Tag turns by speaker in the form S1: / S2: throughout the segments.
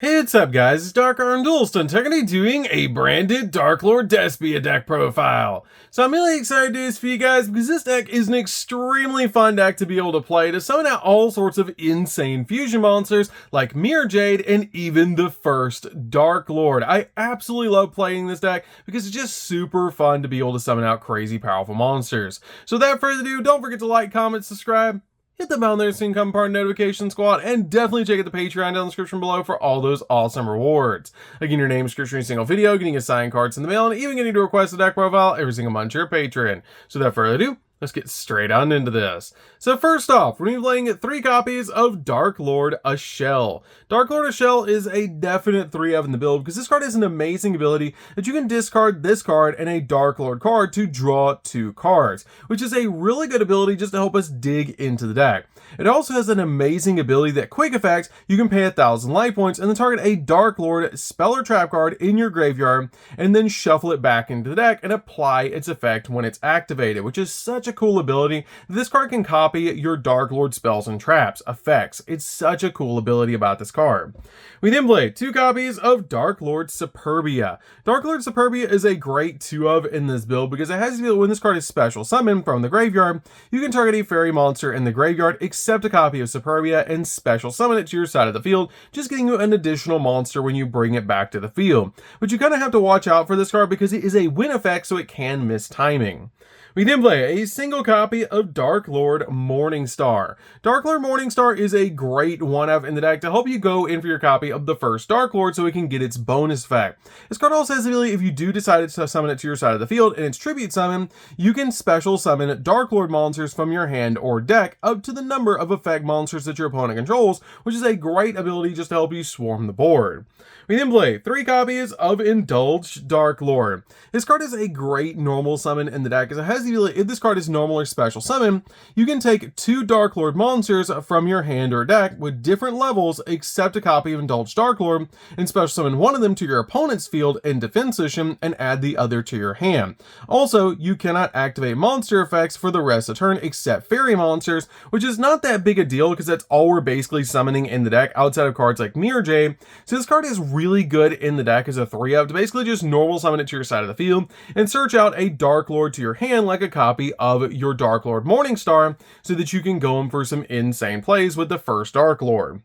S1: Hey, what's up guys, it's DarkArmedDuelist and today I'm going to be doing a branded Darklord Despia deck profile. So I'm really excited to do this for you guys because this deck is an extremely fun deck to be able to play to summon out all sorts of insane fusion monsters like Mirror Jade and even the first Darklord. I absolutely love playing this deck because it's just super fun to be able to summon out crazy powerful monsters. So without further ado, don't forget to like, comment, subscribe. Hit the bell there so you can become part of the notification squad, and definitely check out the Patreon down in the description below for all those awesome rewards. Like getting your name description in a single video, getting assigned cards in the mail, and even getting to request a deck profile every single month to your Patreon. So without further ado, let's get straight on into this. So first off, we're going to be playing 3 copies of Darklord Ashell. Darklord Ashell is a definite 3-of in the build because this card has an amazing ability that you can discard this card and a Darklord card to draw 2 cards, which is a really good ability just to help us dig into the deck. It also has an amazing ability that quick effects, you can pay 1,000 life points and then target a Darklord spell or trap card in your graveyard and then shuffle it back into the deck and apply its effect when it's activated, which is such a cool ability. This card can copy your Darklord spells and traps effects. It's such a cool ability about this card. We then play 2 copies of Darklord Superbia. Darklord Superbia is a great 2-of in this build because it has the ability when this card is special summoned from the graveyard, you can target a fairy monster in the graveyard, accept a copy of Superbia, and special summon it to your side of the field, just getting you an additional monster when you bring it back to the field. But you kind of have to watch out for this card because it is a win effect, so it can miss timing. We then play a single copy of Darklord Morningstar. Darklord Morningstar is a great 1-of in the deck to help you go in for your copy of the first Darklord so it can get its bonus effect. This card also has the ability if you do decide to summon it to your side of the field and it's tribute summon, you can special summon Darklord monsters from your hand or deck up to the number of effect monsters that your opponent controls, which is a great ability just to help you swarm the board. We then play 3 copies of Indulged Darklord. This card is a great normal summon in the deck because it has the ability, if this card is normal or special summon, you can take 2 Darklord monsters from your hand or deck with different levels, accept a copy of Indulged Darklord, and special summon one of them to your opponent's field in defense position and add the other to your hand. Also, you cannot activate monster effects for the rest of the turn except fairy monsters, which is not that big a deal because that's all we're basically summoning in the deck outside of cards like Mirror Jade. So this card is really good in the deck as a 3-of to basically just normal summon it to your side of the field and search out a Darklord to your hand like a copy of your Darklord Morningstar so that you can go in for some insane plays with the first Darklord.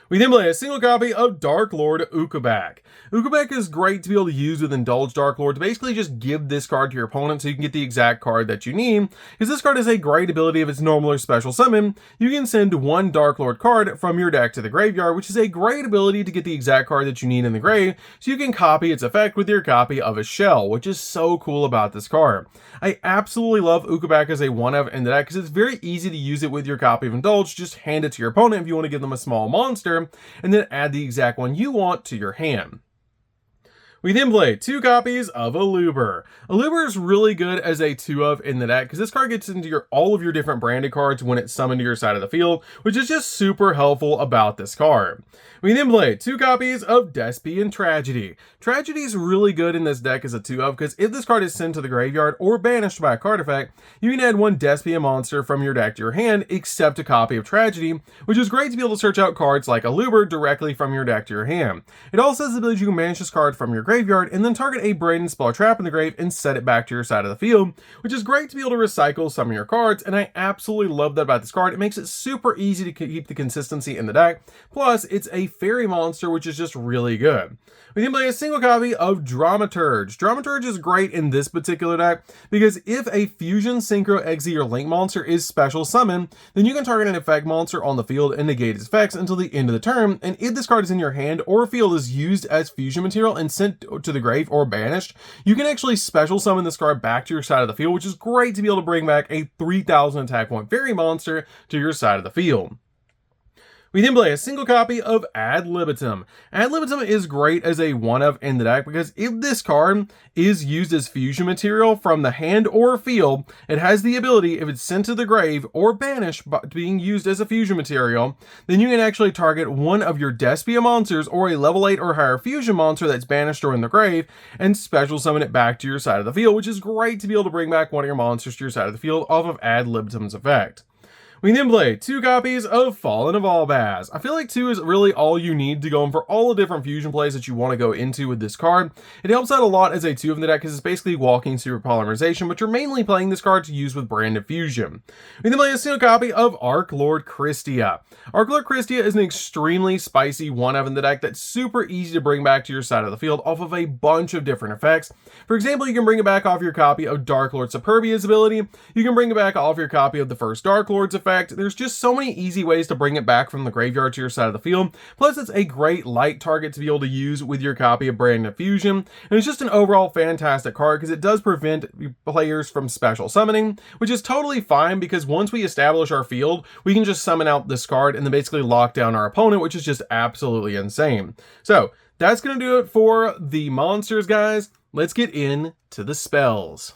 S1: We then play a single copy of Darklord Ukobak. Ukobak is great to be able to use with Indulged Darklord to basically just give this card to your opponent so you can get the exact card that you need, because this card has a great ability if it's normal or special summon. You can send 1 Darklord card from your deck to the graveyard, which is a great ability to get the exact card that you need in the grave, so you can copy its effect with your copy of Ashell, which is so cool about this card. I absolutely love Ukobak as a 1-of in the deck because it's very easy to use it with your copy of Indulged. Just hand it to your opponent if you want to give them a small monster, and then add the exact one you want to your hand. We then play 2 copies of Aluber. Aluber is really good as a 2-of in the deck because this card gets into all of your different branded cards when it's summoned to your side of the field, which is just super helpful about this card. We then play 2 copies of Despian Tragedy. Tragedy is really good in this deck as a 2-of because if this card is sent to the graveyard or banished by a card effect, you can add 1 Despian monster from your deck to your hand, except a copy of Tragedy, which is great to be able to search out cards like Aluber directly from your deck to your hand. It also has the ability you can banish this card from your graveyard and then target a Braden spell or trap in the grave and set it back to your side of the field, which is great to be able to recycle some of your cards, and I absolutely love that about this card. It makes it super easy to keep the consistency in the deck, plus it's a fairy monster, which is just really good. We then play a single copy of Dramaturge. Dramaturge is great in this particular deck because if a Fusion, Synchro, Exy, or Link monster is special summoned, then you can target an effect monster on the field and negate its effects until the end of the turn, and if this card is in your hand or field is used as fusion material and sent to the grave or banished, you can actually special summon this card back to your side of the field, which is great to be able to bring back a 3,000 attack point fairy monster to your side of the field. We then play a single copy of Ad Libitum. Ad Libitum is great as a 1-of in the deck because if this card is used as fusion material from the hand or field, it has the ability, if it's sent to the grave or banished being used as a fusion material, then you can actually target 1 of your Despia monsters or a level 8 or higher fusion monster that's banished or in the grave and special summon it back to your side of the field, which is great to be able to bring back 1 of your monsters to your side of the field off of Ad Libitum's effect. We then play 2 copies of Fallen of Albaz. I feel like 2 is really all you need to go in for all the different fusion plays that you want to go into with this card. It helps out a lot as a 2 in the deck because it's basically walking super polymerization, but you're mainly playing this card to use with Branded Fusion. We then play a single copy of Darklord Despia. Darklord Despia is an extremely spicy 1-of in the deck that's super easy to bring back to your side of the field off of a bunch of different effects. For example, you can bring it back off your copy of Darklord Superbia's ability. You can bring it back off your copy of the first Darklord's effect. There's just so many easy ways to bring it back from the graveyard to your side of the field. Plus, it's a great light target to be able to use with your copy of Branded Fusion. And it's just an overall fantastic card because it does prevent players from special summoning, which is totally fine because once we establish our field, we can just summon out this card and then basically lock down our opponent, which is just absolutely insane. So that's going to do it for the monsters, guys. Let's get into the spells.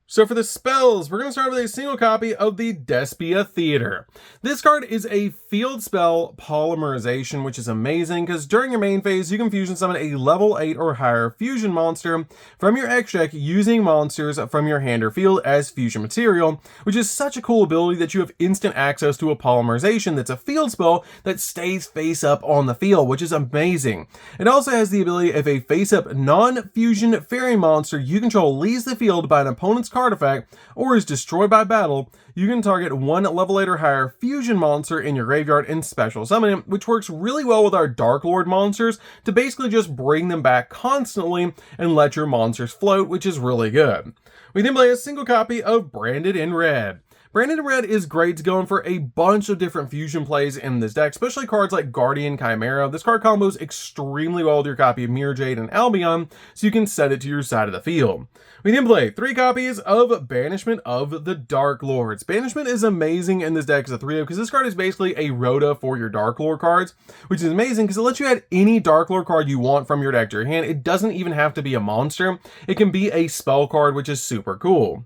S1: So for the spells, we're going to start with a single copy of the Despia Theater. This card is a field spell polymerization, which is amazing because during your main phase, you can fusion summon a level 8 or higher fusion monster from your X deck using monsters from your hand or field as fusion material, which is such a cool ability that you have instant access to a polymerization that's a field spell that stays face up on the field, which is amazing. It also has the ability if a face up non-fusion fairy monster you control leaves the field by an opponent's card effect or is destroyed by battle, you can target 1 level 8 or higher fusion monster in your graveyard and special summon it, which works really well with our Darklord monsters to basically just bring them back constantly and let your monsters float, which is really good. We then play a single copy of Branded in Red. Branded in Red is great to go in for a bunch of different fusion plays in this deck, especially cards like Guardian Chimera. This card combos extremely well with your copy of Mirror Jade and Albion, so you can set it to your side of the field. We then play 3 copies of Banishment of the Dark Lords. Banishment is amazing in this deck as a 3-of because this card is basically a Rhoda for your Dark Lord cards, which is amazing because it lets you add any Dark Lord card you want from your deck to your hand. It doesn't even have to be a monster. It can be a spell card, which is super cool.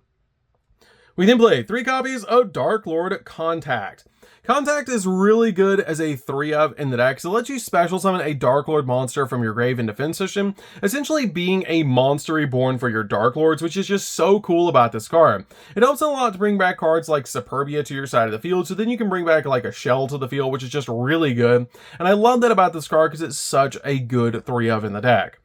S1: We then play 3 copies of Darklord Contact. Contact is really good as a 3-of in the deck, so it lets you special summon a Darklord monster from your grave and defense system, essentially being a monster reborn for your Darklords, which is just so cool about this card. It helps a lot to bring back cards like Superbia to your side of the field, so then you can bring back like a Shell to the field, which is just really good. And I love that about this card because it's such a good 3-of in the deck.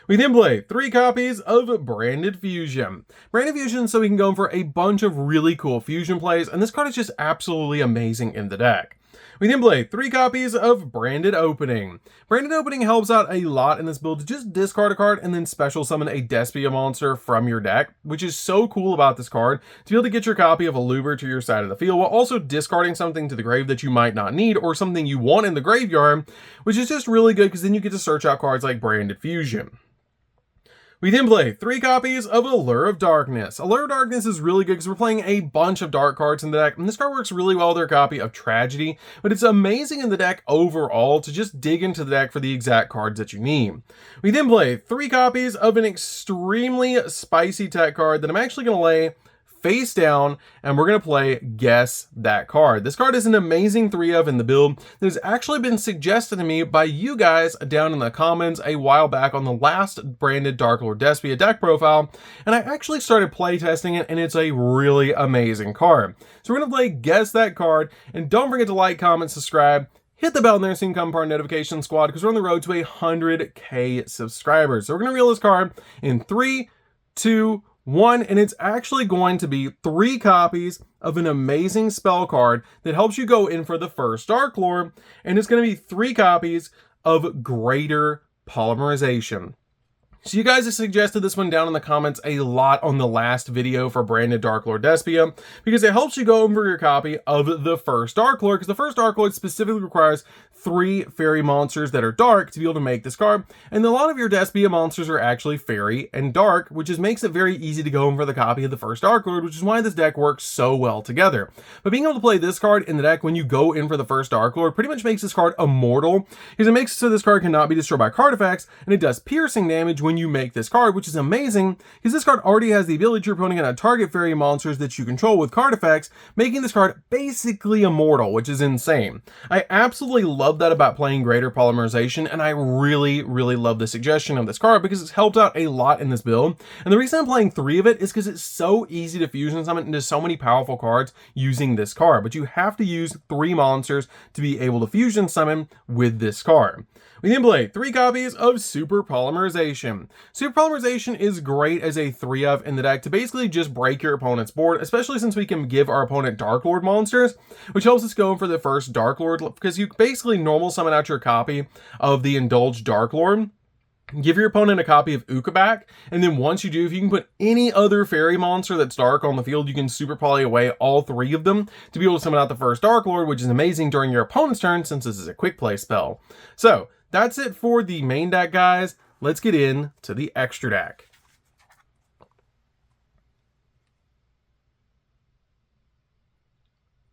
S1: We then play 3 copies of Branded Fusion. Branded Fusion so we can go in for a bunch of really cool fusion plays, and this card is just absolutely amazing in the deck. We then play 3 copies of Branded Opening. Branded Opening helps out a lot in this build to just discard a card and then special summon a Despia monster from your deck, which is so cool about this card, to be able to get your copy of a Luber to your side of the field while also discarding something to the grave that you might not need or something you want in the graveyard, which is just really good because then you get to search out cards like Branded Fusion. We then play 3 copies of Allure of Darkness. Allure of Darkness is really good because we're playing a bunch of dark cards in the deck, and this card works really well with their copy of Tragedy, but it's amazing in the deck overall to just dig into the deck for the exact cards that you need. We then play 3 copies of an extremely spicy tech card that I'm actually going to lay face down, and we're going to play Guess That Card. This card is an amazing 3-of in the build that has actually been suggested to me by you guys down in the comments a while back on the last branded Darklord Despia deck profile, and I actually started playtesting it, and it's a really amazing card. So we're going to play Guess That Card, and don't forget to like, comment, subscribe, hit the bell there so you can become part of Notification Squad because we're on the road to 100k subscribers. So we're going to reveal this card in 3, 2, 1, and it's actually going to be 3 copies of an amazing spell card that helps you go in for the first Darklord, and it's going to be 3 copies of Greater Polymerization. So you guys have suggested this one down in the comments a lot on the last video for branded Darklord Despia because it helps you go over your copy of the first Darklord, because the first Darklord specifically requires 3 fairy monsters that are dark to be able to make this card, and a lot of your Despia monsters are actually fairy and dark, which just makes it very easy to go in for the copy of the first Darklord, which is why this deck works so well together. But being able to play this card in the deck when you go in for the first Darklord pretty much makes this card immortal, because it makes it so this card cannot be destroyed by card effects, and it does piercing damage when when you make this card, which is amazing because this card already has the ability to your opponent to target fairy monsters that you control with card effects, making this card basically immortal, which is insane. I absolutely love that about playing Greater Polymerization, and I really love the suggestion of this card because it's helped out a lot in this build. And the reason I'm playing 3 of it is because it's so easy to fusion summon into so many powerful cards using this card, but you have to use 3 monsters to be able to fusion summon with this card. We then play 3 copies of Super Polymerization. Super Polymerization is great as a 3-of in the deck to basically just break your opponent's board, especially since we can give our opponent Darklord monsters, which helps us go for the first Darklord, because you basically normal summon out your copy of the Indulged Darklord, give your opponent a copy of Ukabak, and then once you do, if you can put any other fairy monster that's dark on the field, you can super poly away all 3 of them to be able to summon out the first Darklord, which is amazing during your opponent's turn since this is a quick play spell. So that's it for the main deck, guys. Let's get into the extra deck.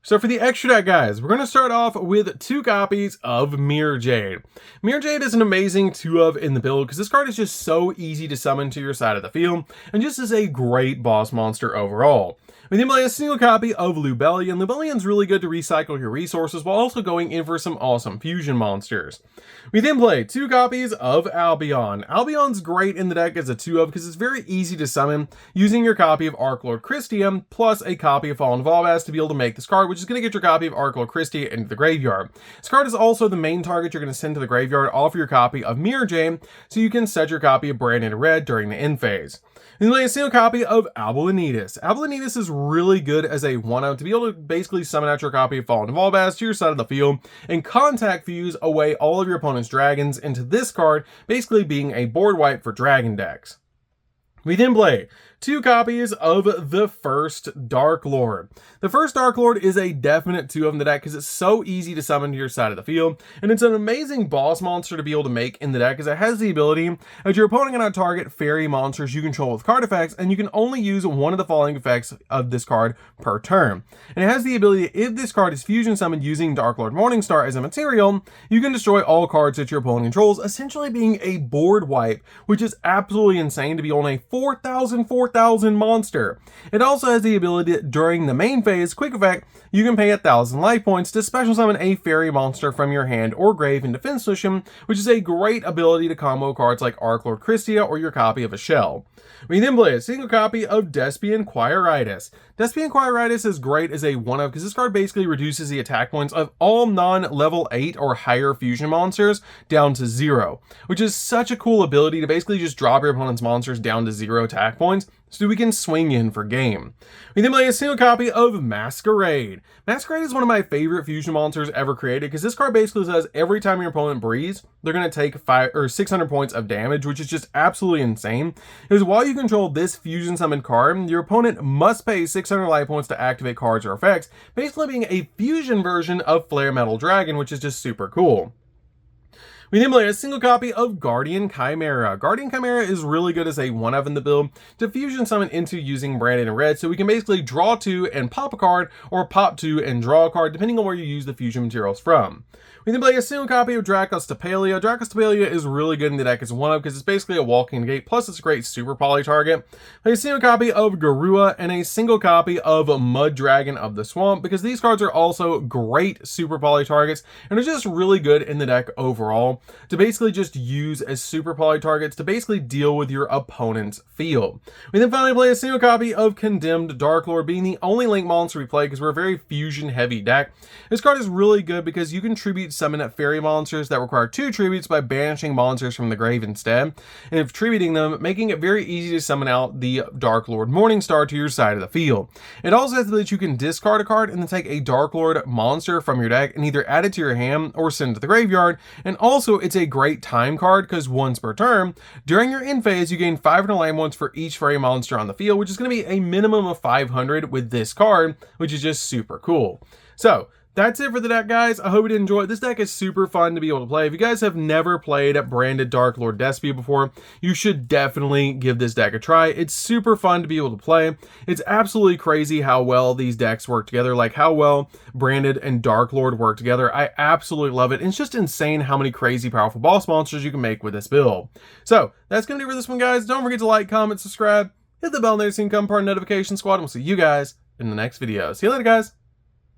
S1: So for the extra deck, guys, we're going to start off with 2 copies of Mirror Jade. Mirror Jade is an amazing 2-of in the build because this card is just so easy to summon to your side of the field and just is a great boss monster overall. We then play a single copy of Lubellion. Lubellion's really good to recycle your resources while also going in for some awesome fusion monsters. We then play 2 copies of Albion. Albion's great in the deck as a 2-of because it's very easy to summon using your copy of Arklord Christia plus a copy of Fallen Volbas to be able to make this card, which is going to get your copy of Arklord Christia into the graveyard. This card is also the main target you're going to send to the graveyard off your copy of Mirror Jade, so you can set your copy of Branded Red during the end phase. Then play a single copy of Abolanitas. Abolanitas is really good as a 1-of to be able to basically summon out your copy of Fallen Volbas to your side of the field and contact fuse away all of your opponent's dragons into this card, basically being a board wipe for dragon decks. We then play 2 copies of the first Darklord. The first Darklord is a definite 2-of in the deck because it's so easy to summon to your side of the field, and it's an amazing boss monster to be able to make in the deck because it has the ability that your opponent cannot target fairy monsters you control with card effects, and you can only use one of the following effects of this card per turn. And it has the ability, if this card is fusion summoned using Darklord Morningstar as a material, you can destroy all cards that your opponent controls, essentially being a board wipe, which is absolutely insane to be on a 4,000 monster. It also has the ability that during the main phase quick effect, you can pay 1,000 life points to special summon a fairy monster from your hand or grave in defense position, which is a great ability to combo cards like Arklord Christia or your copy of a shell. We then play a single copy of Despian Quiritis. Despian Quiritis is great as a 1-of because this card basically reduces the attack points of all non-level 8 or higher fusion monsters down to 0, which is such a cool ability to basically just drop your opponent's monsters down to 0 attack points so we can swing in for game. We then play a single copy of Masquerade. Masquerade is one of my favorite fusion monsters ever created because this card basically says every time your opponent breathes, they're going to take 600 points of damage, which is just absolutely insane. Because while you control this fusion summoned card, your opponent must pay 600 life points to activate cards or effects, basically being a fusion version of Flare Metal Dragon, which is just super cool. We then play a single copy of Guardian Chimera. Guardian Chimera is really good as a 1-of in the build to fusion summon into using Branded Red, so we can basically draw 2 and pop a card, or pop 2 and draw a card, depending on where you use the fusion materials from. We then play a single copy of Dracostapelia. Dracostapelia is really good in the deck as a 1-of because it's basically a walking gate, plus it's a great super poly target. Play a single copy of Garua and a single copy of Mud Dragon of the Swamp because these cards are also great super poly targets and are just really good in the deck overall to basically just use as super poly targets to basically deal with your opponent's field. We then finally play a single copy of Condemned Darklord, being the only link monster we play because we're a very fusion heavy deck. This card is really good because you can tribute summon at fairy monsters that require 2 tributes by banishing monsters from the grave instead, and if tributing them, making it very easy to summon out the Darklord Morningstar to your side of the field. It also has that you can discard a card and then take a Darklord monster from your deck and either add it to your hand or send it to the graveyard, and also it's a great time card because once per turn, during your end phase, you gain 500 life points for each fairy monster on the field, which is going to be a minimum of 500 with this card, which is just super cool. So, That's it for the deck, guys. I hope you did enjoy it. This deck is super fun to be able to play. If you guys have never played branded Darklord Despia before, you should definitely give this deck a try. It's super fun to be able to play. It's absolutely crazy how well these decks work together, like how well branded and Darklord work together. I absolutely love it. And it's just insane how many crazy powerful boss monsters you can make with this build. So that's going to do for this one, guys. Don't forget to like, comment, subscribe, hit the bell notification, become part of the notification squad, and we'll see you guys in the next video. See you later, guys.